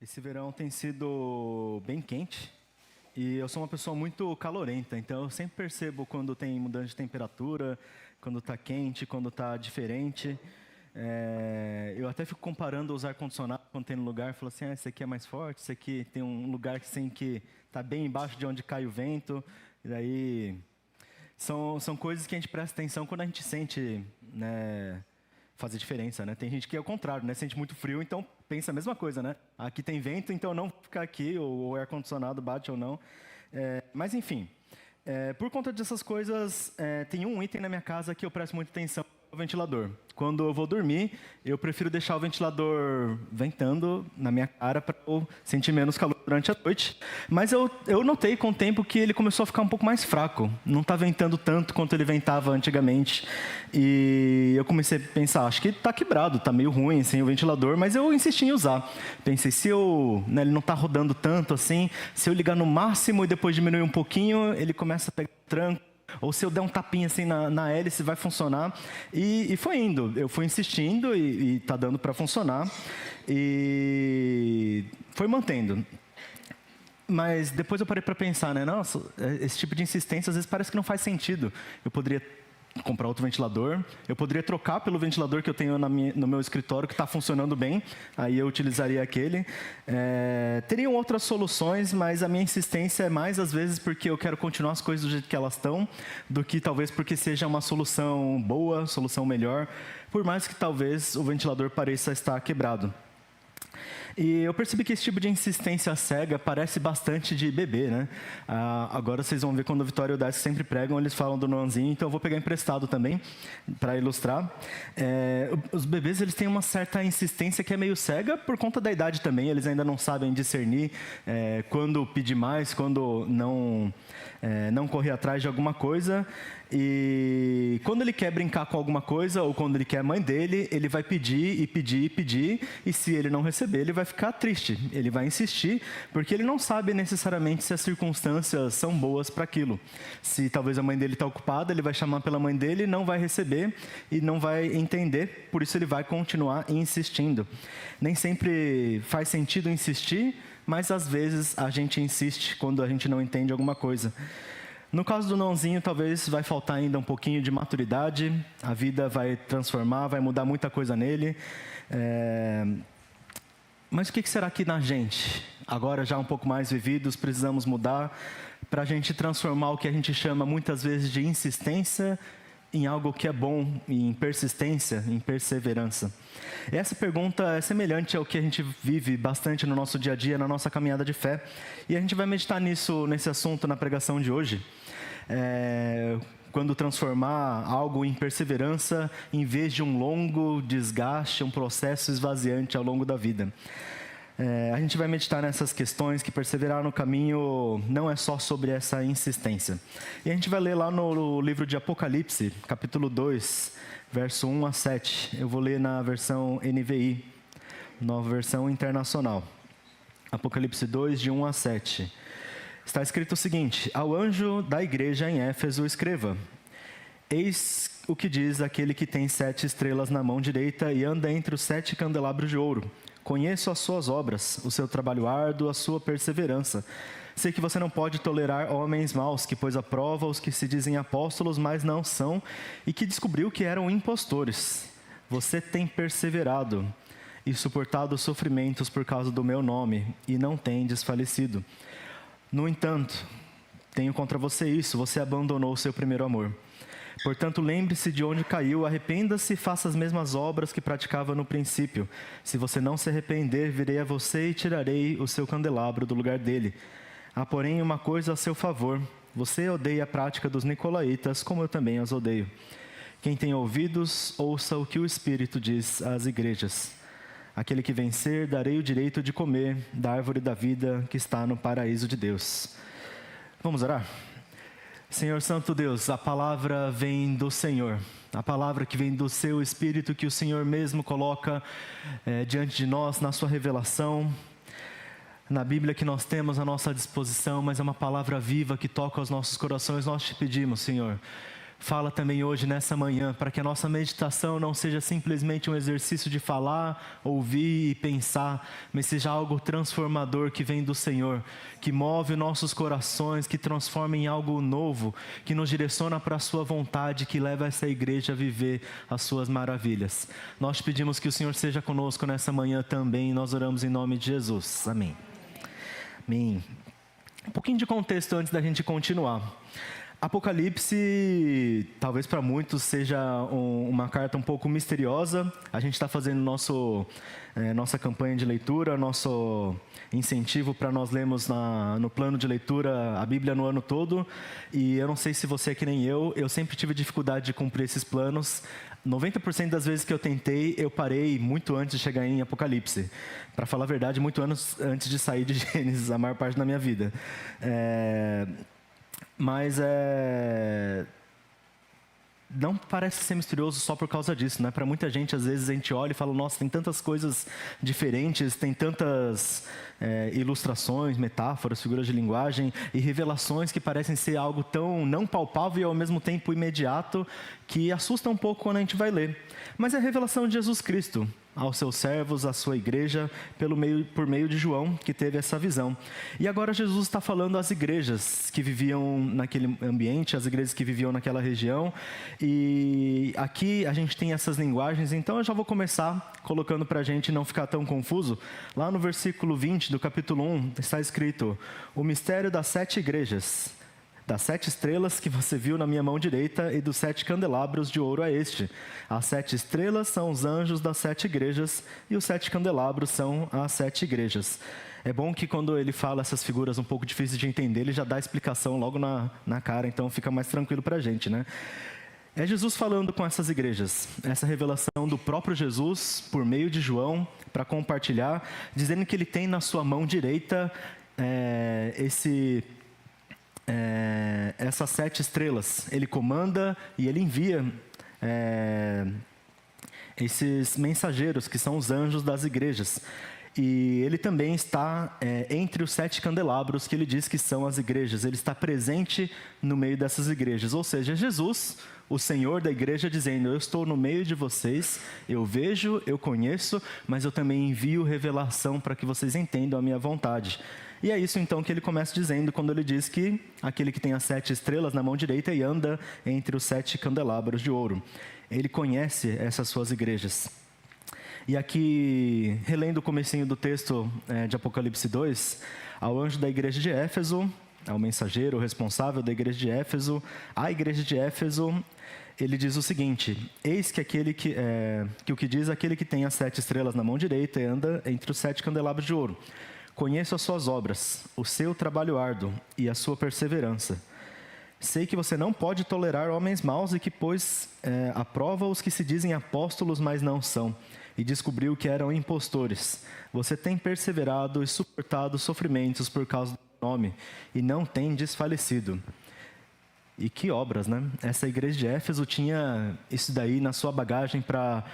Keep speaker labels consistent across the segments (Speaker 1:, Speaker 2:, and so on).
Speaker 1: Esse verão tem sido bem quente e eu sou uma pessoa muito calorenta, então eu sempre percebo quando tem mudança de temperatura, quando está quente, quando está diferente. Eu até fico comparando os ar-condicionado quando tem no lugar, falo assim, esse aqui é mais forte, esse aqui tem um lugar que está bem embaixo de onde cai o vento. E daí são coisas que a gente presta atenção quando a gente sente, né, fazer diferença, né? Tem gente que é o contrário, né? Sente muito frio, então pensa a mesma coisa, né? Aqui tem vento, então não ficar aqui, ou o ar-condicionado bate ou não. Mas enfim, por conta dessas coisas, tem um item na minha casa que eu presto muita atenção, o ventilador. Quando eu vou dormir, eu prefiro deixar o ventilador ventando na minha cara para eu sentir menos calor durante a noite. Mas eu notei com o tempo que ele começou a ficar um pouco mais fraco. Não está ventando tanto quanto ele ventava antigamente. E eu comecei a pensar, acho que está quebrado, está meio ruim sem o ventilador, mas eu insisti em usar. Pensei, se ele não está rodando tanto assim, se eu ligar no máximo e depois diminuir um pouquinho, ele começa a pegar tranco. Ou se eu der um tapinha assim na hélice, vai funcionar. E foi indo. Eu fui insistindo e está dando para funcionar. E foi mantendo. Mas depois eu parei para pensar, né? Nossa, esse tipo de insistência às vezes parece que não faz sentido. Eu poderia comprar outro ventilador, eu poderia trocar pelo ventilador que eu tenho no meu escritório, que está funcionando bem, aí eu utilizaria aquele. Teriam outras soluções, mas a minha insistência é mais, às vezes, porque eu quero continuar as coisas do jeito que elas estão, do que talvez porque seja uma solução boa, solução melhor, por mais que talvez o ventilador pareça estar quebrado. E eu percebi que esse tipo de insistência cega parece bastante de bebê, né? Agora vocês vão ver quando o Vitória e o Darcy sempre pregam, eles falam do Noãzinho, então eu vou pegar emprestado também, para ilustrar. Os bebês, eles têm uma certa insistência que é meio cega por conta da idade também, eles ainda não sabem discernir quando pedir mais, quando não correr atrás de alguma coisa. E quando ele quer brincar com alguma coisa, ou quando ele quer a mãe dele, ele vai pedir e pedir e pedir, e se ele não receber, ele vai ficar triste, ele vai insistir, porque ele não sabe necessariamente se as circunstâncias são boas para aquilo. Se talvez a mãe dele está ocupada, ele vai chamar pela mãe dele, não vai receber e não vai entender, por isso ele vai continuar insistindo. Nem sempre faz sentido insistir, mas às vezes a gente insiste quando a gente não entende alguma coisa. No caso do Nãozinho, talvez vai faltar ainda um pouquinho de maturidade, a vida vai transformar, vai mudar muita coisa nele. Mas o que será que na gente, agora já um pouco mais vividos, precisamos mudar para a gente transformar o que a gente chama muitas vezes de insistência em algo que é bom, em persistência, em perseverança? Essa pergunta é semelhante ao que a gente vive bastante no nosso dia a dia, na nossa caminhada de fé. E a gente vai meditar nesse assunto na pregação de hoje. Quando transformar algo em perseverança, em vez de um longo desgaste, um processo esvaziante ao longo da vida. A gente vai meditar nessas questões, que perseverar no caminho não é só sobre essa insistência. E a gente vai ler lá no livro de Apocalipse, capítulo 2, verso 1 a 7. Eu vou ler na versão NVI, nova versão internacional. Apocalipse 2, de 1 a 7. Está escrito o seguinte: ao anjo da igreja em Éfeso escreva: eis o que diz aquele que tem 7 estrelas na mão direita e anda entre os 7 candelabros de ouro. Conheço as suas obras, o seu trabalho árduo, a sua perseverança. Sei que você não pode tolerar homens maus, que pôs à prova os que se dizem apóstolos, mas não são, e que descobriu que eram impostores. Você tem perseverado e suportado os sofrimentos por causa do meu nome, e não tem desfalecido. No entanto, tenho contra você isso: você abandonou o seu primeiro amor. Portanto, lembre-se de onde caiu, arrependa-se e faça as mesmas obras que praticava no princípio. Se você não se arrepender, virei a você e tirarei o seu candelabro do lugar dele. Há, porém, uma coisa a seu favor: você odeia a prática dos nicolaítas, como eu também as odeio. Quem tem ouvidos, ouça o que o Espírito diz às igrejas. Aquele que vencer, darei o direito de comer da árvore da vida que está no paraíso de Deus. Vamos orar? Senhor Santo Deus, a palavra vem do Senhor, a palavra que vem do seu Espírito, que o Senhor mesmo coloca diante de nós na sua revelação, na Bíblia que nós temos à nossa disposição, mas é uma palavra viva que toca os nossos corações. Nós te pedimos, Senhor, Fala também hoje, nessa manhã, para que a nossa meditação não seja simplesmente um exercício de falar, ouvir e pensar, mas seja algo transformador que vem do Senhor, que move nossos corações, que transforma em algo novo, que nos direciona para a sua vontade, que leva essa igreja a viver as suas maravilhas. Nós pedimos que o Senhor seja conosco nessa manhã também, e nós oramos em nome de Jesus. Amém. Amém. Um pouquinho de contexto antes da gente continuar. Apocalipse, talvez para muitos, seja uma carta um pouco misteriosa. A gente está fazendo nossa campanha de leitura, nosso incentivo para nós lermos no plano de leitura a Bíblia no ano todo. E eu não sei se você é que nem eu sempre tive dificuldade de cumprir esses planos. 90% das vezes que eu tentei, eu parei muito antes de chegar em Apocalipse. Para falar a verdade, muito antes de sair de Gênesis, a maior parte da minha vida. Mas não parece ser misterioso só por causa disso, né? Para muita gente, às vezes, a gente olha e fala, nossa, tem tantas coisas diferentes, tem tantas ilustrações, metáforas, figuras de linguagem e revelações que parecem ser algo tão não palpável e, ao mesmo tempo, imediato, que assusta um pouco quando a gente vai ler. Mas é a revelação de Jesus Cristo aos seus servos, à sua igreja, por meio de João, que teve essa visão. E agora Jesus está falando às igrejas que viviam naquele ambiente, às igrejas que viviam naquela região. E aqui a gente tem essas linguagens, então eu já vou começar colocando para a gente não ficar tão confuso. Lá no versículo 20 do capítulo 1 está escrito: o mistério das 7 igrejas. Das 7 estrelas que você viu na minha mão direita e dos 7 candelabros de ouro é este. As 7 estrelas são os anjos das 7 igrejas e os 7 candelabros são as 7 igrejas. É bom que quando ele fala essas figuras um pouco difíceis de entender, ele já dá a explicação logo na cara, então fica mais tranquilo para a gente, né? É Jesus falando com essas igrejas, essa revelação do próprio Jesus, por meio de João, para compartilhar, dizendo que ele tem na sua mão direita essas 7 estrelas. Ele comanda e ele envia esses mensageiros, que são os anjos das igrejas. E ele também está entre os 7 candelabros, que ele diz que são as igrejas. Ele está presente no meio dessas igrejas. Ou seja, Jesus, o Senhor da igreja, dizendo: eu estou no meio de vocês, eu vejo, eu conheço, mas eu também envio revelação para que vocês entendam a minha vontade. E é isso então que ele começa dizendo quando ele diz que aquele que tem as 7 estrelas na mão direita e anda entre os 7 candelabros de ouro. Ele conhece essas suas igrejas. E aqui, relendo o comecinho do texto de Apocalipse 2, ao anjo da igreja de Éfeso, ao mensageiro responsável da igreja de Éfeso, à igreja de Éfeso, ele diz o seguinte: eis que o que diz aquele que tem as 7 estrelas na mão direita e anda entre os 7 candelabros de ouro. Conheço as suas obras, o seu trabalho árduo e a sua perseverança. Sei que você não pode tolerar homens maus e que, aprova os que se dizem apóstolos, mas não são, e descobriu que eram impostores. Você tem perseverado e suportado sofrimentos por causa do nome, e não tem desfalecido. E que obras, né? Essa igreja de Éfeso tinha isso daí na sua bagagem para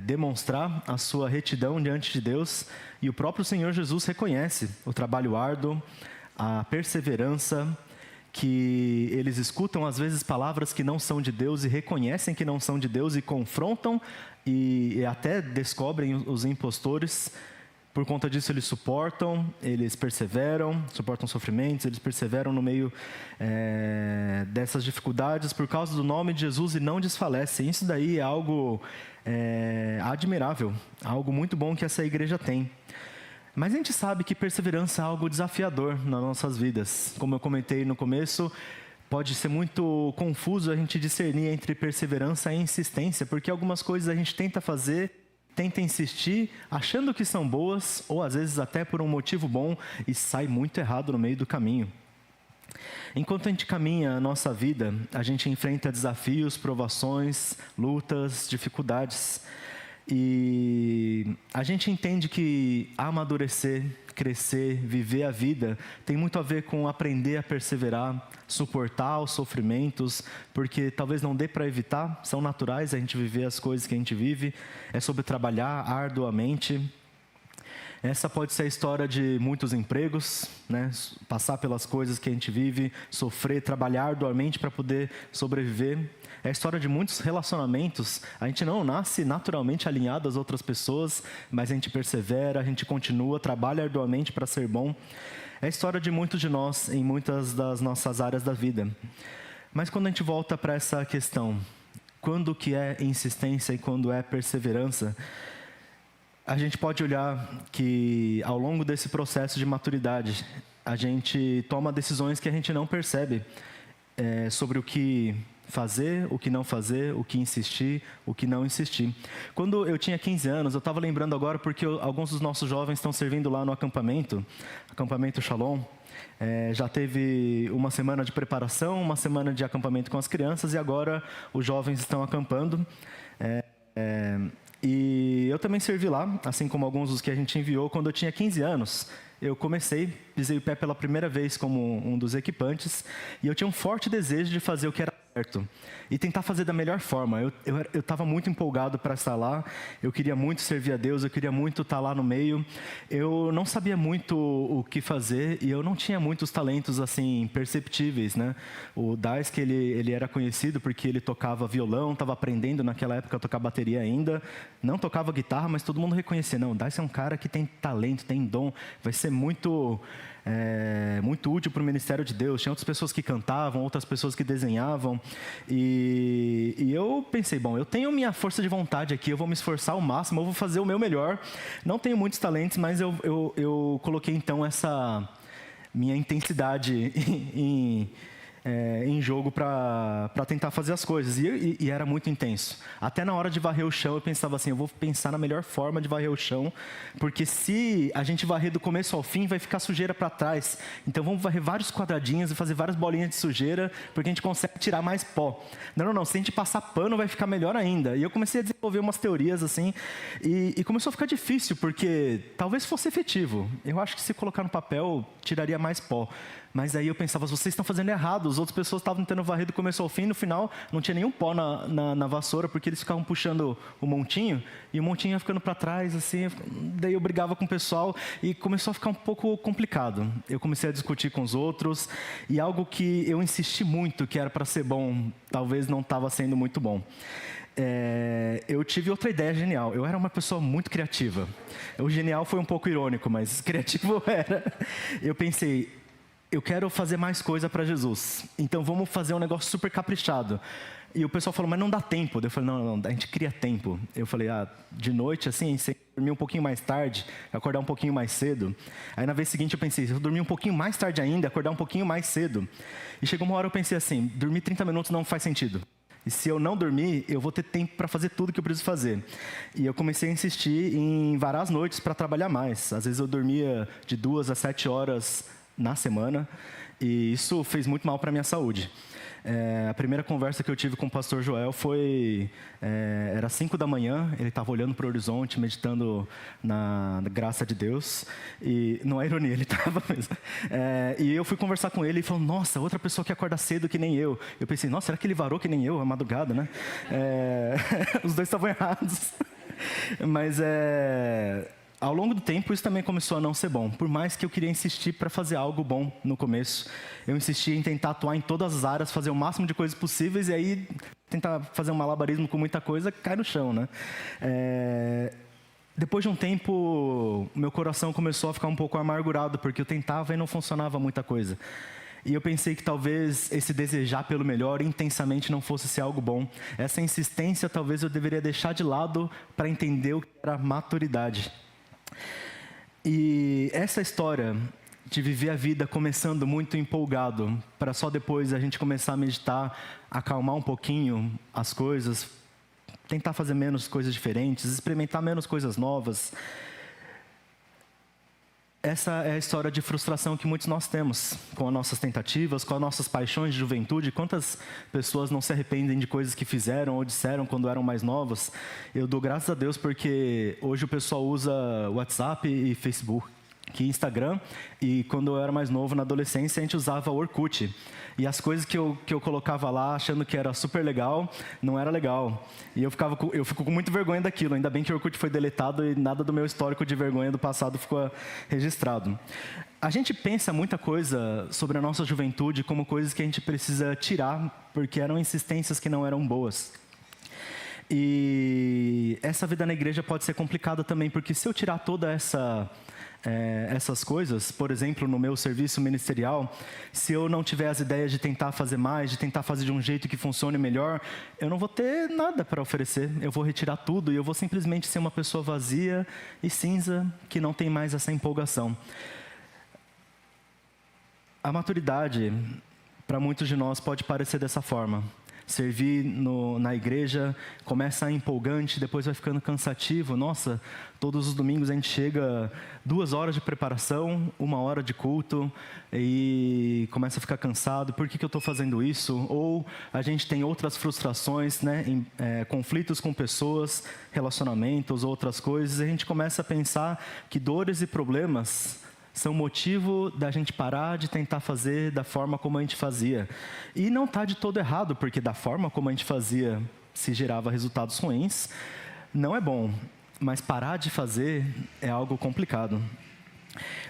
Speaker 1: demonstrar a sua retidão diante de Deus. E o próprio Senhor Jesus reconhece o trabalho árduo, a perseverança, que eles escutam às vezes palavras que não são de Deus e reconhecem que não são de Deus e confrontam e até descobrem os impostores. Por conta disso, eles perseveram, suportam sofrimentos, eles perseveram no meio dessas dificuldades por causa do nome de Jesus e não desfalecem. Isso daí é algo admirável, algo muito bom que essa igreja tem. Mas a gente sabe que perseverança é algo desafiador nas nossas vidas. Como eu comentei no começo, pode ser muito confuso a gente discernir entre perseverança e insistência, porque algumas coisas a gente tenta fazer, tenta insistir, achando que são boas, ou às vezes até por um motivo bom, e sai muito errado no meio do caminho. Enquanto a gente caminha a nossa vida, a gente enfrenta desafios, provações, lutas, dificuldades. E a gente entende que amadurecer, crescer, viver a vida tem muito a ver com aprender a perseverar, suportar os sofrimentos, porque talvez não dê para evitar, são naturais a gente viver as coisas que a gente vive, é sobre trabalhar arduamente. Essa pode ser a história de muitos empregos, né? Passar pelas coisas que a gente vive, sofrer, trabalhar arduamente para poder sobreviver. É a história de muitos relacionamentos. A gente não nasce naturalmente alinhado às outras pessoas, mas a gente persevera, a gente continua, trabalha arduamente para ser bom. É a história de muitos de nós em muitas das nossas áreas da vida. Mas quando a gente volta para essa questão, quando que é insistência e quando é perseverança, a gente pode olhar que ao longo desse processo de maturidade, a gente toma decisões que a gente não percebe sobre o que fazer, o que não fazer, o que insistir, o que não insistir. Quando eu tinha 15 anos, eu estava lembrando agora porque alguns dos nossos jovens estão servindo lá no acampamento Shalom. Já teve uma semana de preparação, uma semana de acampamento com as crianças e agora os jovens estão acampando. E eu também servi lá, assim como alguns dos que a gente enviou. Quando eu tinha 15 anos, eu pisei o pé pela primeira vez como um dos equipantes, e eu tinha um forte desejo de fazer o que era certo e tentar fazer da melhor forma. Eu estava muito empolgado para estar lá, eu queria muito servir a Deus, eu queria muito estar lá no meio. Eu não sabia muito o que fazer e eu não tinha muitos talentos assim perceptíveis, né? O Dais, que ele era conhecido porque ele tocava violão, estava aprendendo naquela época a tocar bateria ainda, não tocava guitarra, mas todo mundo reconhecia, não, o Dais é um cara que tem talento, tem dom, vai ser muito útil para o ministério de Deus. Tinha outras pessoas que cantavam, outras pessoas que desenhavam. E eu pensei, bom, eu tenho minha força de vontade aqui, eu vou me esforçar ao máximo, eu vou fazer o meu melhor. Não tenho muitos talentos, mas eu coloquei então essa minha intensidade em jogo para tentar fazer as coisas. E era muito intenso. Até na hora de varrer o chão, eu pensava assim, eu vou pensar na melhor forma de varrer o chão, porque se a gente varrer do começo ao fim, vai ficar sujeira para trás. Então vamos varrer vários quadradinhos e fazer várias bolinhas de sujeira, porque a gente consegue tirar mais pó. Não, se a gente passar pano, vai ficar melhor ainda. E eu comecei a desenvolver umas teorias assim, e começou a ficar difícil, porque talvez fosse efetivo. Eu acho que se colocar no papel, tiraria mais pó. Mas aí eu pensava, vocês estão fazendo errado, as outras pessoas estavam tentando varrer do começo ao fim, no final não tinha nenhum pó na vassoura, porque eles ficavam puxando o montinho, e o montinho ia ficando para trás, assim, daí eu brigava com o pessoal, e começou a ficar um pouco complicado. Eu comecei a discutir com os outros, e algo que eu insisti muito, que era para ser bom, talvez não estava sendo muito bom. Eu tive outra ideia genial. Eu era uma pessoa muito criativa. O genial foi um pouco irônico, mas criativo era. Eu pensei, eu quero fazer mais coisa para Jesus. Então vamos fazer um negócio super caprichado. E o pessoal falou, mas não dá tempo. Eu falei, não, a gente cria tempo. Eu falei, de noite, assim, você dormir um pouquinho mais tarde, acordar um pouquinho mais cedo. Aí na vez seguinte eu pensei, se eu dormir um pouquinho mais tarde ainda, acordar um pouquinho mais cedo. E chegou uma hora eu pensei assim, dormir 30 minutos não faz sentido. E se eu não dormir, eu vou ter tempo para fazer tudo que eu preciso fazer. E eu comecei a insistir em varar as noites para trabalhar mais. Às vezes eu dormia de 2 a 7 horas na semana, e isso fez muito mal para a minha saúde. A primeira conversa que eu tive com o pastor Joel foi... era 5 da manhã, ele estava olhando para o horizonte, meditando na graça de Deus. E não é ironia, ele estava mesmo. E eu fui conversar com ele e falou, nossa, outra pessoa que acorda cedo que nem eu. Eu pensei, nossa, será que ele varou que nem eu, a madrugada, né? Os dois estavam errados. Mas ao longo do tempo, isso também começou a não ser bom. Por mais que eu queria insistir para fazer algo bom no começo, eu insistia em tentar atuar em todas as áreas, fazer o máximo de coisas possíveis, e aí tentar fazer um malabarismo com muita coisa, cai no chão, né? Depois de um tempo, meu coração começou a ficar um pouco amargurado, porque eu tentava e não funcionava muita coisa. E eu pensei que talvez esse desejar pelo melhor intensamente não fosse ser algo bom. Essa insistência talvez eu deveria deixar de lado para entender o que era maturidade. E essa história de viver a vida começando muito empolgado, para só depois a gente começar a meditar, acalmar um pouquinho as coisas, tentar fazer menos coisas diferentes, experimentar menos coisas novas. Essa é a história de frustração que muitos nós temos com as nossas tentativas, com as nossas paixões de juventude. Quantas pessoas não se arrependem de coisas que fizeram ou disseram quando eram mais novas? Eu dou graças a Deus porque hoje o pessoal usa WhatsApp e Facebook aqui Instagram, e quando eu era mais novo, na adolescência, a gente usava Orkut. E as coisas que eu colocava lá, achando que era super legal, não era legal. E eu fico com muita vergonha daquilo. Ainda bem que o Orkut foi deletado e nada do meu histórico de vergonha do passado ficou registrado. A gente pensa muita coisa sobre a nossa juventude como coisas que a gente precisa tirar, porque eram insistências que não eram boas. E essa vida na igreja pode ser complicada também, porque se eu tirar toda essas coisas, por exemplo, no meu serviço ministerial, se eu não tiver as ideias de tentar fazer mais, de tentar fazer de um jeito que funcione melhor, eu não vou ter nada para oferecer. Eu vou retirar tudo e eu vou simplesmente ser uma pessoa vazia e cinza, que não tem mais essa empolgação. A maturidade, para muitos de nós, pode parecer dessa forma. Servir na igreja começa empolgante, depois vai ficando cansativo. Nossa, todos os domingos a gente chega 2 horas de preparação, 1 hora de culto e começa a ficar cansado. Por que eu estou fazendo isso? Ou a gente tem outras frustrações, né? Conflitos com pessoas, relacionamentos, outras coisas. E a gente começa a pensar que dores e problemas são motivo da gente parar de tentar fazer da forma como a gente fazia. E não está de todo errado, porque da forma como a gente fazia, se gerava resultados ruins, não é bom. Mas parar de fazer é algo complicado.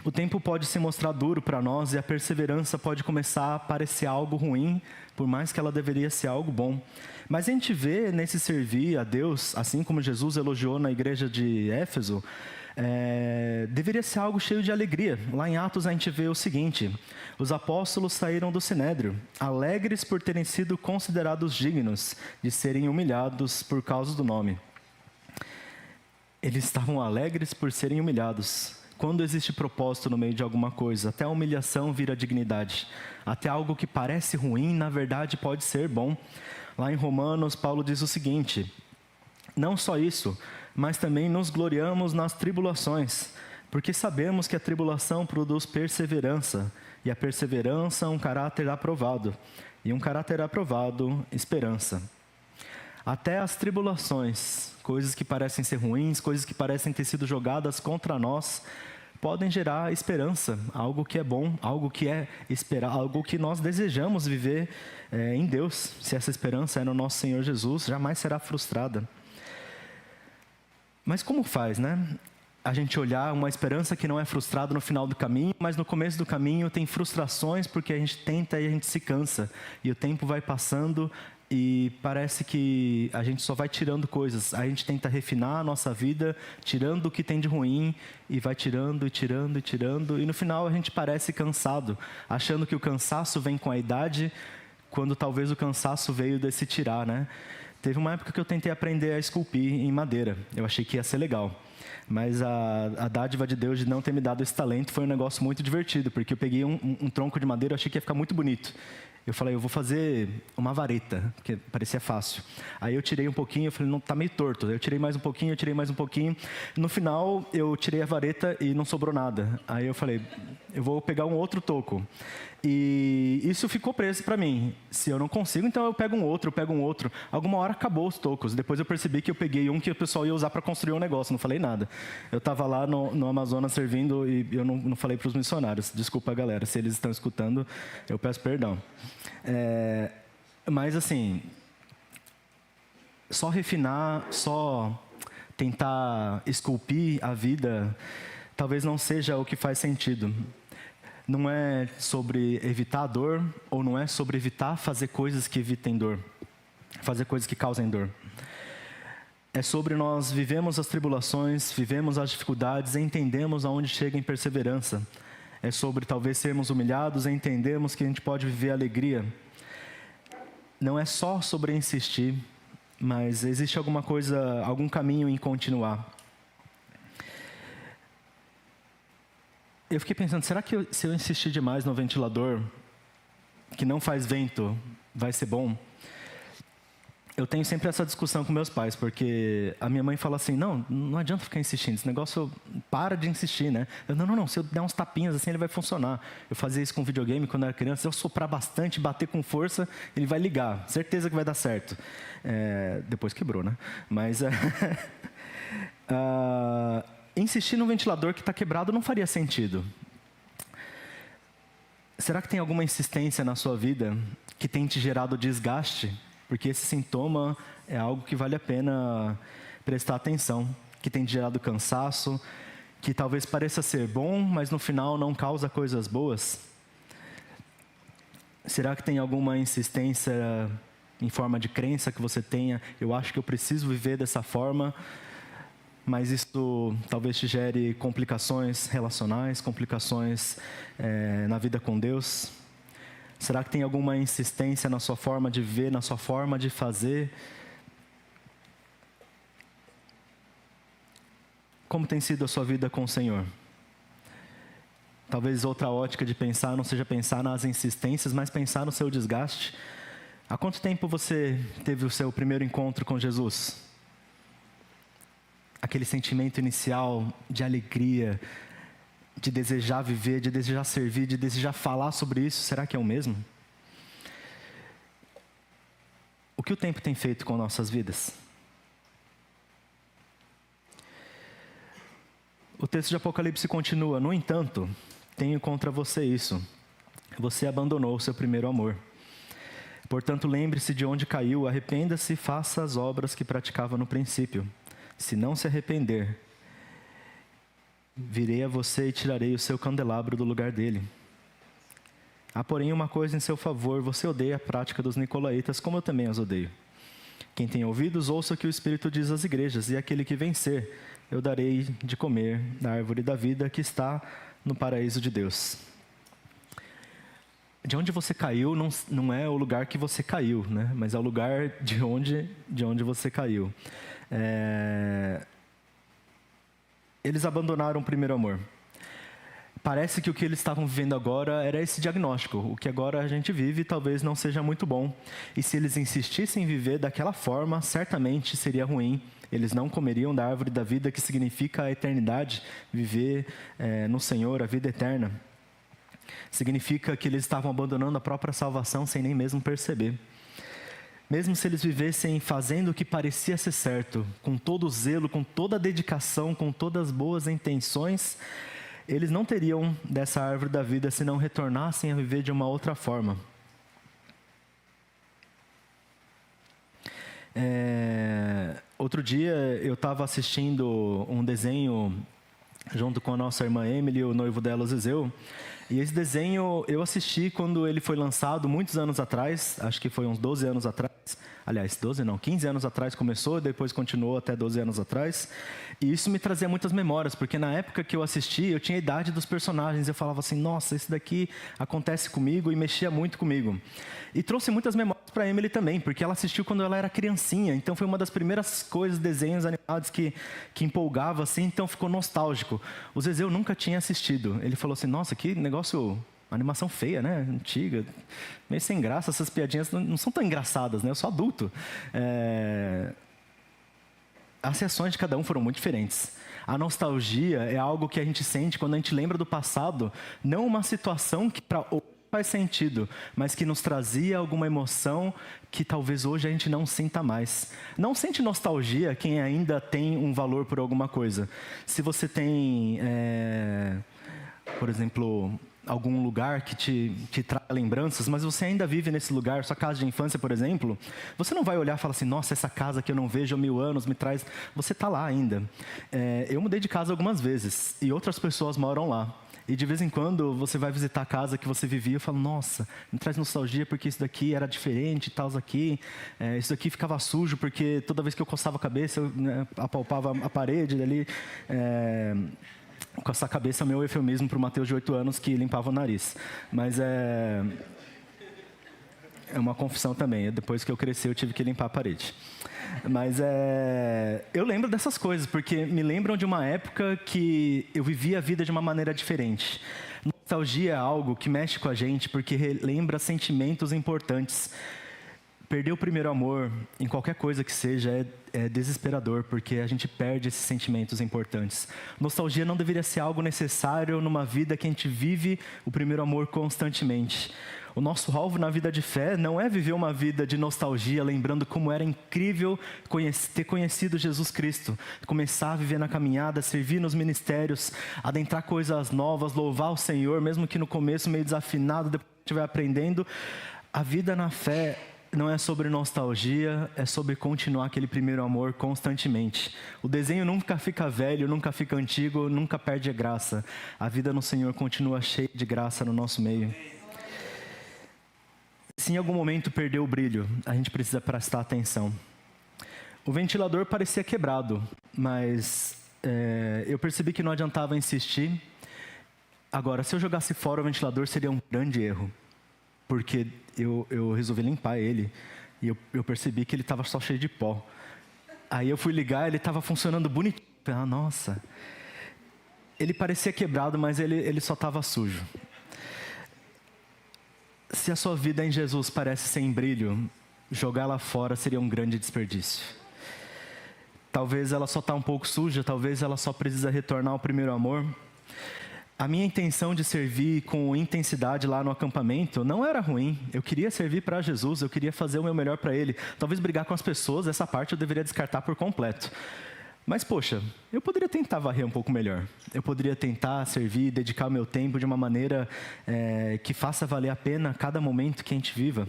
Speaker 1: O tempo pode se mostrar duro para nós e a perseverança pode começar a parecer algo ruim, por mais que ela deveria ser algo bom. Mas a gente vê nesse servir a Deus, assim como Jesus elogiou na igreja de Éfeso, deveria ser algo cheio de alegria. Lá em Atos a gente vê o seguinte: os apóstolos saíram do sinédrio, alegres por terem sido considerados dignos de serem humilhados por causa do nome. Eles estavam alegres por serem humilhados. Quando existe propósito no meio de alguma coisa, até a humilhação vira dignidade. Até algo que parece ruim, na verdade pode ser bom. Lá em Romanos, Paulo diz o seguinte: não só isso, mas também nos gloriamos nas tribulações, porque sabemos que a tribulação produz perseverança, e a perseverança um caráter aprovado, e um caráter aprovado, esperança. Até as tribulações, coisas que parecem ser ruins, coisas que parecem ter sido jogadas contra nós, podem gerar esperança, algo que é bom, algo que é esperar, algo que nós desejamos viver em Deus. Se essa esperança é no nosso Senhor Jesus, jamais será frustrada. Mas como faz, né? A gente olhar uma esperança que não é frustrada no final do caminho, mas no começo do caminho tem frustrações porque a gente tenta e a gente se cansa. E o tempo vai passando e parece que a gente só vai tirando coisas. A gente tenta refinar a nossa vida, tirando o que tem de ruim, e vai tirando e tirando e tirando. E no final a gente parece cansado, achando que o cansaço vem com a idade, quando talvez o cansaço veio desse tirar, né? Teve uma época que eu tentei aprender a esculpir em madeira. Eu achei que ia ser legal. Mas a dádiva de Deus de não ter me dado esse talento foi um negócio muito divertido, porque eu peguei um tronco de madeira, eu achei que ia ficar muito bonito. Eu falei, eu vou fazer uma vareta, porque parecia fácil. Aí eu tirei um pouquinho, eu falei, não, tá meio torto. Aí eu tirei mais um pouquinho, eu tirei mais um pouquinho. No final, eu tirei a vareta e não sobrou nada. Aí eu falei, eu vou pegar um outro toco. E isso ficou preso para mim. Se eu não consigo, então eu pego um outro. Alguma hora acabou os tocos. Depois eu percebi que eu peguei um que o pessoal ia usar para construir um negócio. Não falei nada. Eu estava lá no Amazonas servindo e eu não falei para os missionários. Desculpa, galera. Se eles estão escutando, eu peço perdão. Mas assim, só refinar, só tentar esculpir a vida, talvez não seja o que faz sentido. Não é sobre evitar a dor, ou não é sobre evitar fazer coisas que evitem dor, fazer coisas que causem dor. É sobre nós vivemos as tribulações, vivemos as dificuldades e entendemos aonde chega em perseverança. É sobre talvez sermos humilhados e entendemos que a gente pode viver alegria. Não é só sobre insistir, mas existe alguma coisa, algum caminho em continuar. Eu fiquei pensando, será que se eu insistir demais no ventilador, que não faz vento, vai ser bom? Eu tenho sempre essa discussão com meus pais, porque a minha mãe fala assim, não adianta ficar insistindo, esse negócio para de insistir, né? Não, se eu der uns tapinhas assim, ele vai funcionar. Eu fazia isso com videogame quando eu era criança, se eu soprar bastante, bater com força, ele vai ligar, certeza que vai dar certo. Depois quebrou, né? Mas... insistir no ventilador que está quebrado não faria sentido. Será que tem alguma insistência na sua vida que tem te gerado desgaste? Porque esse sintoma é algo que vale a pena prestar atenção, que tem te gerado cansaço, que talvez pareça ser bom, mas no final não causa coisas boas. Será que tem alguma insistência em forma de crença que você tenha? Eu acho que eu preciso viver dessa forma, mas isso talvez te gere complicações relacionais, complicações na vida com Deus. Será que tem alguma insistência na sua forma de viver, na sua forma de fazer? Como tem sido a sua vida com o Senhor? Talvez outra ótica de pensar não seja pensar nas insistências, mas pensar no seu desgaste. Há quanto tempo você teve o seu primeiro encontro com Jesus? Aquele sentimento inicial de alegria, de desejar viver, de desejar servir, de desejar falar sobre isso, será que é o mesmo? O que o tempo tem feito com nossas vidas? O texto de Apocalipse continua: no entanto, tenho contra você isso: você abandonou o seu primeiro amor. Portanto, lembre-se de onde caiu, arrependa-se e faça as obras que praticava no princípio. Se não se arrepender, virei a você e tirarei o seu candelabro do lugar dele. Há, porém, uma coisa em seu favor: você odeia a prática dos nicolaítas, como eu também as odeio. Quem tem ouvidos, ouça o que o Espírito diz às igrejas, e aquele que vencer, eu darei de comer da árvore da vida que está no paraíso de Deus. De onde você caiu não é o lugar que você caiu, né? Mas é o lugar de onde você caiu. Eles abandonaram o primeiro amor. Parece que o que eles estavam vivendo agora era esse diagnóstico. O que agora a gente vive talvez não seja muito bom. E se eles insistissem em viver daquela forma, certamente seria ruim. Eles não comeriam da árvore da vida, que significa a eternidade, viver no Senhor, a vida eterna. Significa que eles estavam abandonando a própria salvação sem nem mesmo perceber. Mesmo se eles vivessem fazendo o que parecia ser certo, com todo o zelo, com toda a dedicação, com todas as boas intenções, eles não teriam dessa árvore da vida se não retornassem a viver de uma outra forma. Outro dia eu estava assistindo um desenho junto com a nossa irmã Emily, o noivo dela, o Zezeu. E esse desenho eu assisti quando ele foi lançado muitos anos atrás, acho que foi uns 12 anos atrás. Aliás, 12 não, 15 anos atrás começou, depois continuou até 12 anos atrás. E isso me trazia muitas memórias, porque na época que eu assisti, eu tinha a idade dos personagens. Eu falava assim, nossa, isso daqui acontece comigo, e mexia muito comigo. E trouxe muitas memórias para a Emily também, porque ela assistiu quando ela era criancinha. Então foi uma das primeiras coisas, desenhos animados que empolgava, assim, então ficou nostálgico. O Zezeu nunca tinha assistido. Ele falou assim, nossa, que negócio... animação feia, né? Antiga, meio sem graça. Essas piadinhas não são tão engraçadas, né? Eu sou adulto. As reações de cada um foram muito diferentes. A nostalgia é algo que a gente sente quando a gente lembra do passado, não uma situação que para hoje faz sentido, mas que nos trazia alguma emoção que talvez hoje a gente não sinta mais. Não sente nostalgia quem ainda tem um valor por alguma coisa. Se você tem, por exemplo, algum lugar que te traz lembranças, mas você ainda vive nesse lugar, sua casa de infância, por exemplo, você não vai olhar e falar assim, nossa, essa casa que eu não vejo há 1000 anos me traz... Você está lá ainda. Eu mudei de casa algumas vezes, e outras pessoas moram lá. E de vez em quando você vai visitar a casa que você vivia e fala, nossa, me traz nostalgia porque isso daqui era diferente, tal aqui. Isso daqui ficava sujo porque toda vez que eu coçava a cabeça, eu apalpava a parede ali. Com essa cabeça, meu eufemismo para o Mateus de 8 anos que limpava o nariz. Mas é uma confissão também. Depois que eu cresci, eu tive que limpar a parede. Mas eu lembro dessas coisas, porque me lembram de uma época que eu vivia a vida de uma maneira diferente. Nostalgia é algo que mexe com a gente, porque relembra sentimentos importantes. Perder o primeiro amor, em qualquer coisa que seja, é desesperador, porque a gente perde esses sentimentos importantes. Nostalgia não deveria ser algo necessário numa vida que a gente vive o primeiro amor constantemente. O nosso alvo na vida de fé não é viver uma vida de nostalgia, lembrando como era incrível ter conhecido Jesus Cristo, começar a viver na caminhada, servir nos ministérios, adentrar coisas novas, louvar o Senhor, mesmo que no começo meio desafinado, depois a gente vai aprendendo. A vida na fé não é sobre nostalgia, é sobre continuar aquele primeiro amor constantemente. O desenho nunca fica velho, nunca fica antigo, nunca perde a graça. A vida no Senhor continua cheia de graça no nosso meio. Se em algum momento perdeu o brilho, a gente precisa prestar atenção. O ventilador parecia quebrado, mas eu percebi que não adiantava insistir. Agora, se eu jogasse fora o ventilador, seria um grande erro. Porque eu resolvi limpar ele e eu percebi que ele estava só cheio de pó. Aí eu fui ligar, ele estava funcionando bonitinho. Ah, nossa. Ele parecia quebrado, mas ele só estava sujo. Se a sua vida em Jesus parece sem brilho, jogá-la fora seria um grande desperdício. Talvez ela só está um pouco suja, talvez ela só precisa retornar ao primeiro amor. A minha intenção de servir com intensidade lá no acampamento não era ruim. Eu queria servir para Jesus, eu queria fazer o meu melhor para Ele. Talvez brigar com as pessoas, essa parte eu deveria descartar por completo. Mas, poxa, eu poderia tentar varrer um pouco melhor. Eu poderia tentar servir, dedicar o meu tempo de uma maneira que faça valer a pena cada momento que a gente viva.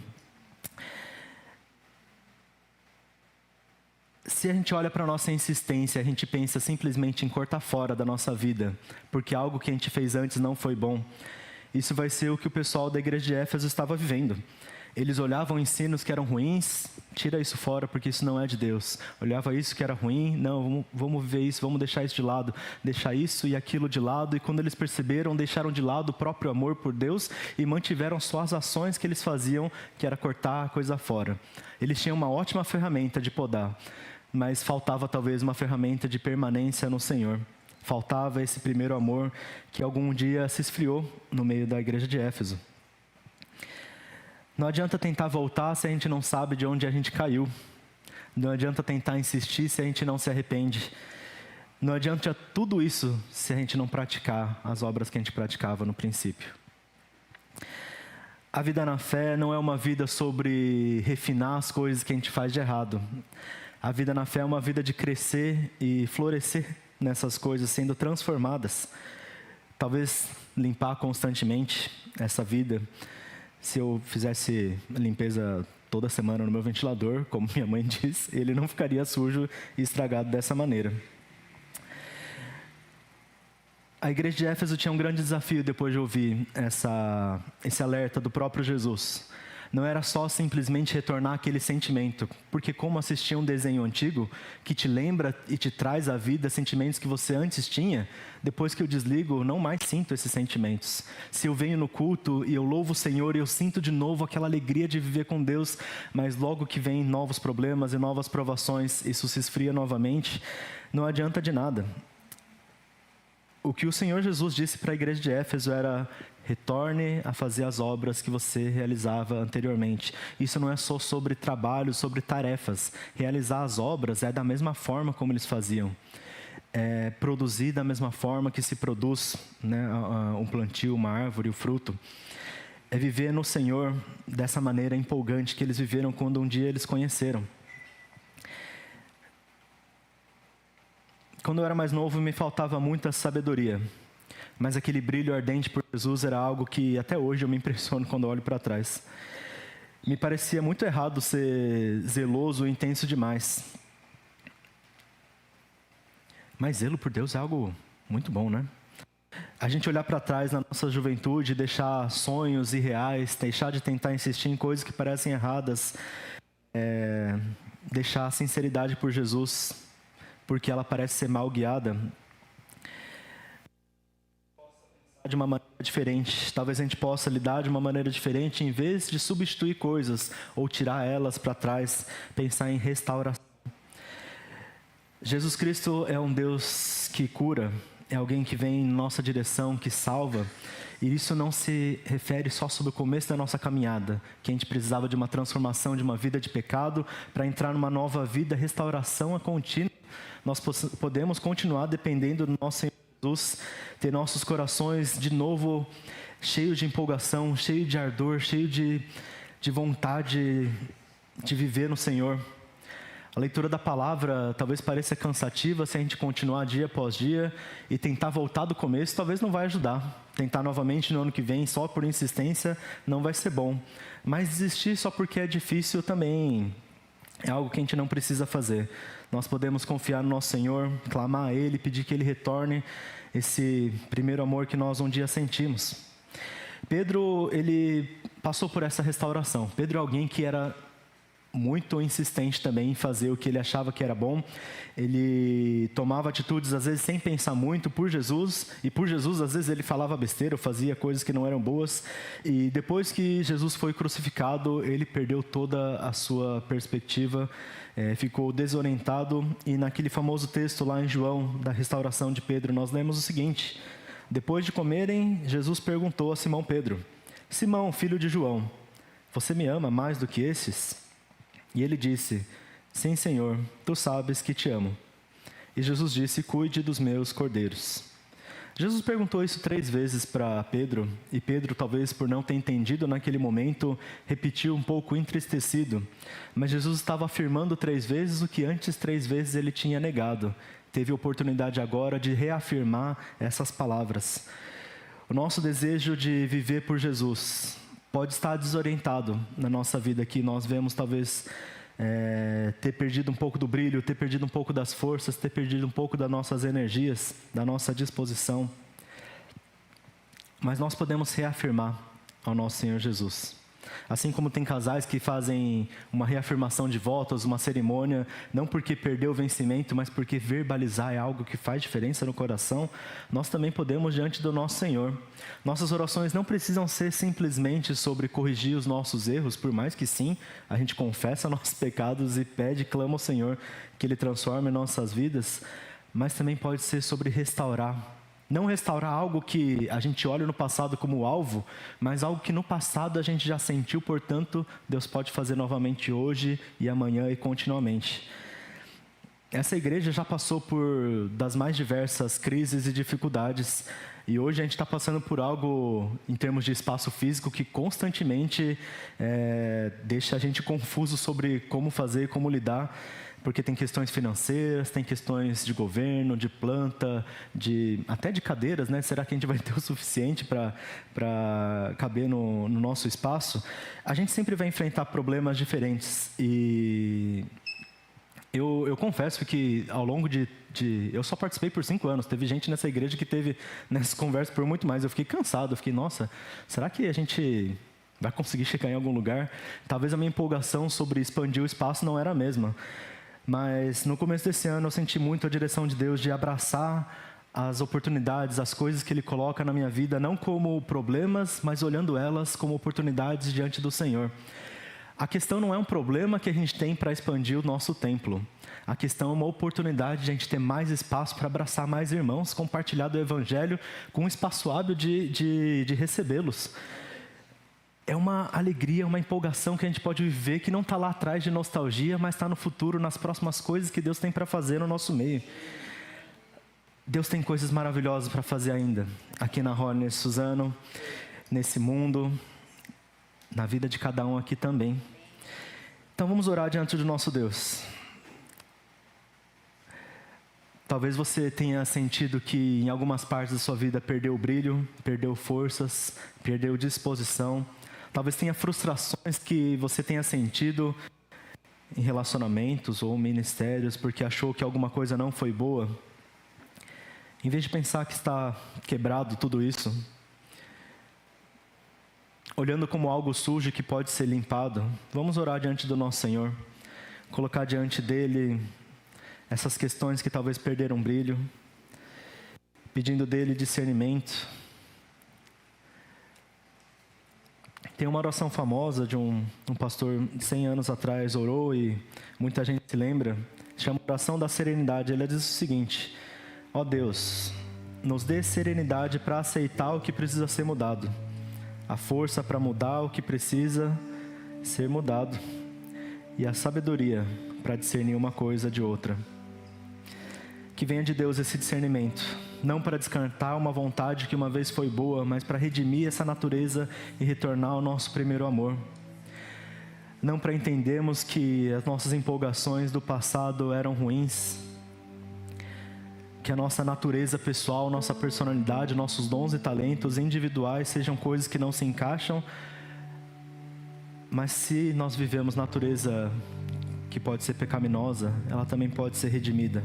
Speaker 1: Se a gente olha para a nossa insistência, a gente pensa simplesmente em cortar fora da nossa vida, porque algo que a gente fez antes não foi bom, isso vai ser o que o pessoal da igreja de Éfeso estava vivendo. Eles olhavam ensinos que eram ruins, tira isso fora porque isso não é de Deus. Olhava isso que era ruim, não, vamos viver isso, vamos deixar isso de lado. Deixar isso e aquilo de lado, e quando eles perceberam, deixaram de lado o próprio amor por Deus e mantiveram só as ações que eles faziam, que era cortar a coisa fora. Eles tinham uma ótima ferramenta de podar, mas faltava talvez uma ferramenta de permanência no Senhor. Faltava esse primeiro amor que algum dia se esfriou no meio da igreja de Éfeso. Não adianta tentar voltar se a gente não sabe de onde a gente caiu. Não adianta tentar insistir se a gente não se arrepende. Não adianta tudo isso se a gente não praticar as obras que a gente praticava no princípio. A vida na fé não é uma vida sobre refinar as coisas que a gente faz de errado. A vida na fé é uma vida de crescer e florescer nessas coisas, sendo transformadas. Talvez limpar constantemente essa vida. Se eu fizesse limpeza toda semana no meu ventilador, como minha mãe diz, ele não ficaria sujo e estragado dessa maneira. A igreja de Éfeso tinha um grande desafio depois de ouvir esse alerta do próprio Jesus. Não era só simplesmente retornar aquele sentimento, porque como assistir um desenho antigo que te lembra e te traz à vida sentimentos que você antes tinha, depois que eu desligo, não mais sinto esses sentimentos. Se eu venho no culto e eu louvo o Senhor e eu sinto de novo aquela alegria de viver com Deus, mas logo que vem novos problemas e novas provações, isso se esfria novamente, não adianta de nada. O que o Senhor Jesus disse para a igreja de Éfeso era: retorne a fazer as obras que você realizava anteriormente. Isso não é só sobre trabalho, sobre tarefas. Realizar as obras é da mesma forma como eles faziam. É produzir da mesma forma que se produz, né, um plantio, uma árvore, o fruto. É viver no Senhor dessa maneira empolgante que eles viveram quando um dia eles conheceram. Quando eu era mais novo, me faltava muita sabedoria. Mas aquele brilho ardente por Jesus era algo que até hoje eu me impressiono quando olho para trás. Me parecia muito errado ser zeloso e intenso demais. Mas zelo por Deus é algo muito bom, né? A gente olhar para trás na nossa juventude, deixar sonhos irreais, deixar de tentar insistir em coisas que parecem erradas, deixar a sinceridade por Jesus, porque ela parece ser mal guiada, de uma maneira diferente. Talvez a gente possa lidar de uma maneira diferente, em vez de substituir coisas ou tirar elas para trás, pensar em restauração. Jesus Cristo é um Deus que cura, é alguém que vem em nossa direção, que salva. E isso não se refere só sobre o começo da nossa caminhada, que a gente precisava de uma transformação de uma vida de pecado para entrar numa nova vida, restauração é contínua. Nós podemos continuar dependendo do nosso Senhor Jesus, ter nossos corações de novo cheios de empolgação, cheio de ardor, cheio de vontade de viver no Senhor. A leitura da palavra talvez pareça cansativa se a gente continuar dia após dia e tentar voltar do começo, talvez não vai ajudar. Tentar novamente no ano que vem só por insistência não vai ser bom. Mas desistir só porque é difícil também é algo que a gente não precisa fazer. Nós podemos confiar no nosso Senhor, clamar a Ele, pedir que Ele retorne esse primeiro amor que nós um dia sentimos. Pedro, ele passou por essa restauração. Pedro é alguém que era muito insistente também em fazer o que ele achava que era bom. Ele tomava atitudes às vezes sem pensar muito por Jesus, e por Jesus às vezes ele falava besteira, fazia coisas que não eram boas, e depois que Jesus foi crucificado, ele perdeu toda a sua perspectiva, ficou desorientado. E naquele famoso texto lá em João, da restauração de Pedro, nós lemos o seguinte: depois de comerem, Jesus perguntou a Simão Pedro: Simão, filho de João, você me ama mais do que esses? E ele disse: sim, Senhor, tu sabes que te amo. E Jesus disse: cuide dos meus cordeiros. Jesus perguntou isso 3 vezes para Pedro, e Pedro, talvez por não ter entendido naquele momento, repetiu um pouco entristecido. Mas Jesus estava afirmando 3 vezes o que antes 3 vezes ele tinha negado. Teve a oportunidade agora de reafirmar essas palavras. O nosso desejo de viver por Jesus pode estar desorientado na nossa vida aqui. Nós vemos talvez ter perdido um pouco do brilho, ter perdido um pouco das forças, ter perdido um pouco das nossas energias, da nossa disposição. Mas nós podemos reafirmar ao nosso Senhor Jesus. Assim como tem casais que fazem uma reafirmação de votos, uma cerimônia, não porque perdeu o vencimento, mas porque verbalizar é algo que faz diferença no coração, nós também podemos diante do nosso Senhor. Nossas orações não precisam ser simplesmente sobre corrigir os nossos erros, por mais que sim, a gente confessa nossos pecados e pede, clama ao Senhor que Ele transforme nossas vidas, mas também pode ser sobre restaurar. Não restaurar algo que a gente olha no passado como alvo, mas algo que no passado a gente já sentiu, portanto, Deus pode fazer novamente hoje e amanhã e continuamente. Essa igreja já passou por das mais diversas crises e dificuldades, e hoje a gente está passando por algo em termos de espaço físico que constantemente deixa a gente confuso sobre como fazer e como lidar. Porque tem questões financeiras, tem questões de governo, de planta, até de cadeiras, né? Será que a gente vai ter o suficiente para caber no nosso espaço? A gente sempre vai enfrentar problemas diferentes. E eu confesso que ao longo eu só participei por 5 anos. Teve gente nessa igreja que teve nessa conversa por muito mais. Eu fiquei cansado, eu fiquei, nossa, será que a gente vai conseguir chegar em algum lugar? Talvez a minha empolgação sobre expandir o espaço não era a mesma. Mas no começo desse ano eu senti muito a direção de Deus de abraçar as oportunidades, as coisas que Ele coloca na minha vida, não como problemas, mas olhando elas como oportunidades diante do Senhor. A questão não é um problema que a gente tem para expandir o nosso templo. A questão é uma oportunidade de a gente ter mais espaço para abraçar mais irmãos, compartilhar do Evangelho com um espaço hábil de recebê-los. É uma alegria, uma empolgação que a gente pode viver, que não está lá atrás de nostalgia, mas está no futuro, nas próximas coisas que Deus tem para fazer no nosso meio. Deus tem coisas maravilhosas para fazer ainda, aqui na Horner Suzano, nesse mundo, na vida de cada um aqui também. Então vamos orar diante do nosso Deus. Talvez você tenha sentido que em algumas partes da sua vida perdeu o brilho, perdeu forças, perdeu disposição. Talvez tenha frustrações que você tenha sentido em relacionamentos ou ministérios porque achou que alguma coisa não foi boa. Em vez de pensar que está quebrado tudo isso, olhando como algo sujo que pode ser limpado, vamos orar diante do nosso Senhor, colocar diante dEle essas questões que talvez perderam brilho, pedindo dEle discernimento. Tem uma oração famosa de um pastor de 100 anos atrás, orou e muita gente se lembra, chama Oração da Serenidade. Ele diz o seguinte: ó Deus, nos dê serenidade para aceitar o que precisa ser mudado, a força para mudar o que precisa ser mudado e a sabedoria para discernir uma coisa de outra. Que venha de Deus esse discernimento. não para descartar uma vontade que uma vez foi boa, mas para redimir essa natureza e retornar ao nosso primeiro amor. Não para entendermos que as nossas empolgações do passado eram ruins, que a nossa natureza pessoal, nossa personalidade, nossos dons e talentos individuais sejam coisas que não se encaixam, mas se nós vivemos natureza que pode ser pecaminosa, ela também pode ser redimida.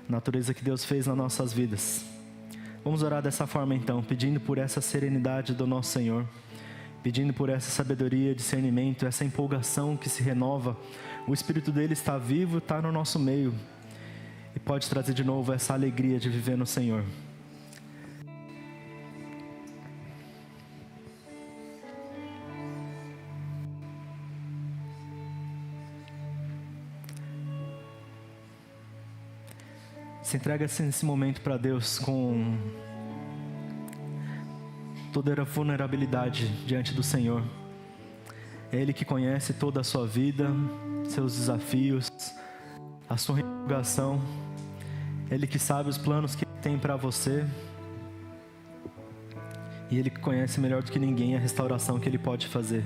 Speaker 1: Natureza que Deus fez nas nossas vidas. Vamos orar dessa forma então, pedindo por essa serenidade do nosso Senhor, pedindo por essa sabedoria, discernimento, essa empolgação que se renova. O Espírito dele está vivo, está no nosso meio e pode trazer de novo essa alegria de viver no Senhor. Se entrega nesse momento para Deus com toda a vulnerabilidade diante do Senhor. É Ele que conhece toda a sua vida, seus desafios, a sua empolgação. É Ele que sabe os planos que tem para você. E Ele que conhece melhor do que ninguém a restauração que Ele pode fazer.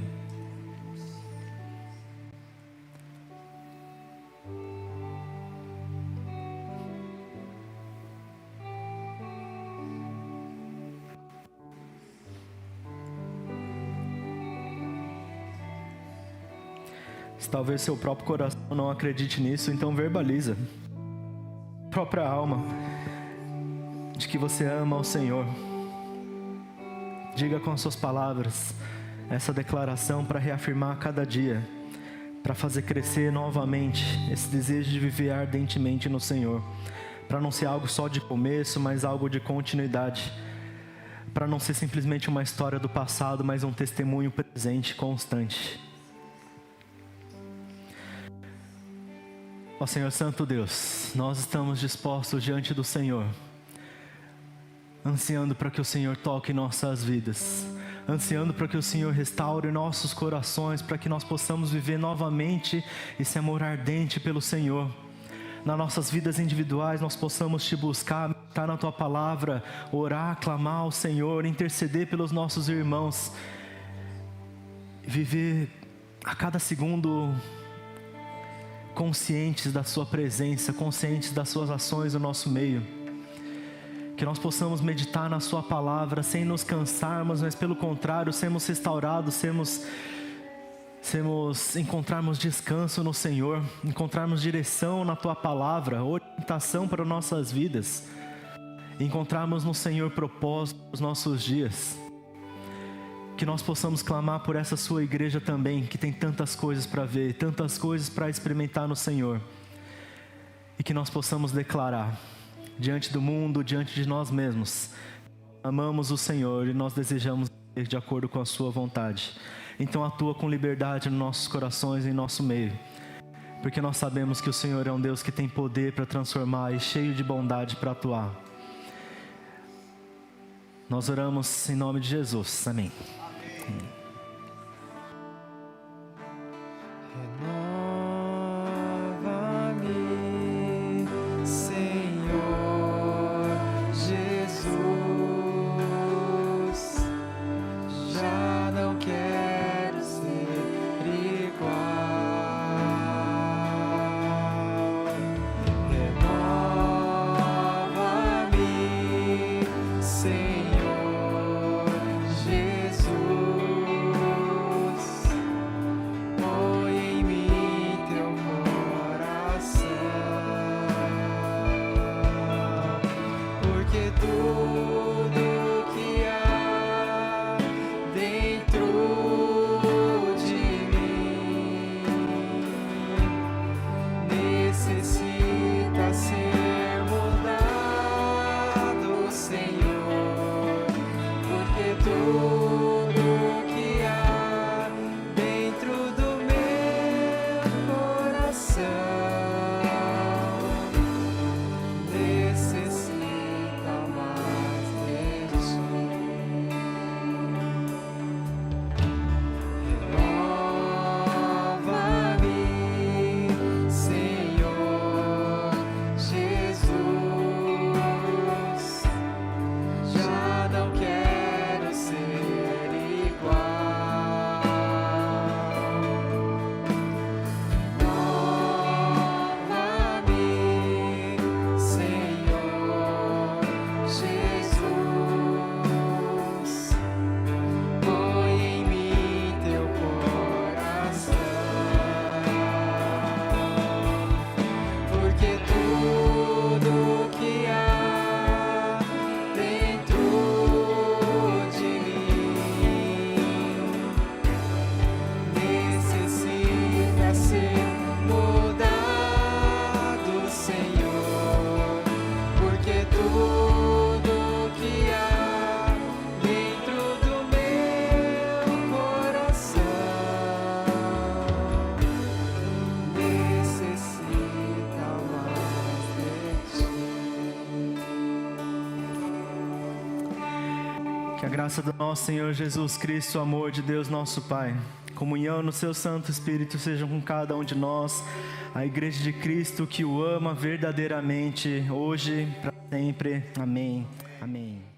Speaker 1: Se talvez seu próprio coração não acredite nisso, então verbaliza. Própria alma, de que você ama o Senhor. Diga com as suas palavras essa declaração para reafirmar a cada dia, para fazer crescer novamente esse desejo de viver ardentemente no Senhor, para não ser algo só de começo, mas algo de continuidade, para não ser simplesmente uma história do passado, mas um testemunho presente, constante. Ó Senhor Santo Deus, nós estamos dispostos diante do Senhor, ansiando para que o Senhor toque em nossas vidas, ansiando para que o Senhor restaure nossos corações, para que nós possamos viver novamente esse amor ardente pelo Senhor. Nas nossas vidas individuais nós possamos Te buscar, meditar na Tua palavra, orar, clamar ao Senhor, interceder pelos nossos irmãos, viver a cada segundo conscientes da Sua presença, conscientes das Suas ações no nosso meio. Que nós possamos meditar na Sua palavra sem nos cansarmos, mas pelo contrário, sermos restaurados, encontrarmos descanso no Senhor, encontrarmos direção na Tua palavra, orientação para nossas vidas, encontrarmos no Senhor propósito nos nossos dias. Que nós possamos clamar por essa Sua igreja também, que tem tantas coisas para ver, tantas coisas para experimentar no Senhor. E que nós possamos declarar, diante do mundo, diante de nós mesmos, amamos o Senhor e nós desejamos viver de acordo com a Sua vontade. Então atua com liberdade nos nossos corações e em nosso meio. Porque nós sabemos que o Senhor é um Deus que tem poder para transformar e cheio de bondade para atuar. Nós oramos em nome de Jesus. Amém.
Speaker 2: Renova-me, Senhor Jesus. Já não quero ser igual. Renova-me, Senhor Jesus. Põe em mim teu coração, porque tudo que há dentro de mim necessita ser mudado, Senhor, porque tudo que há dentro do meu coração necessita mais de Ti. Renova-me, Senhor Jesus.
Speaker 1: Que a graça do nosso Senhor Jesus Cristo, o amor de Deus nosso Pai, comunhão no seu Santo Espírito sejam com cada um de nós, a Igreja de Cristo que o ama verdadeiramente, hoje e para sempre. Amém. Amém.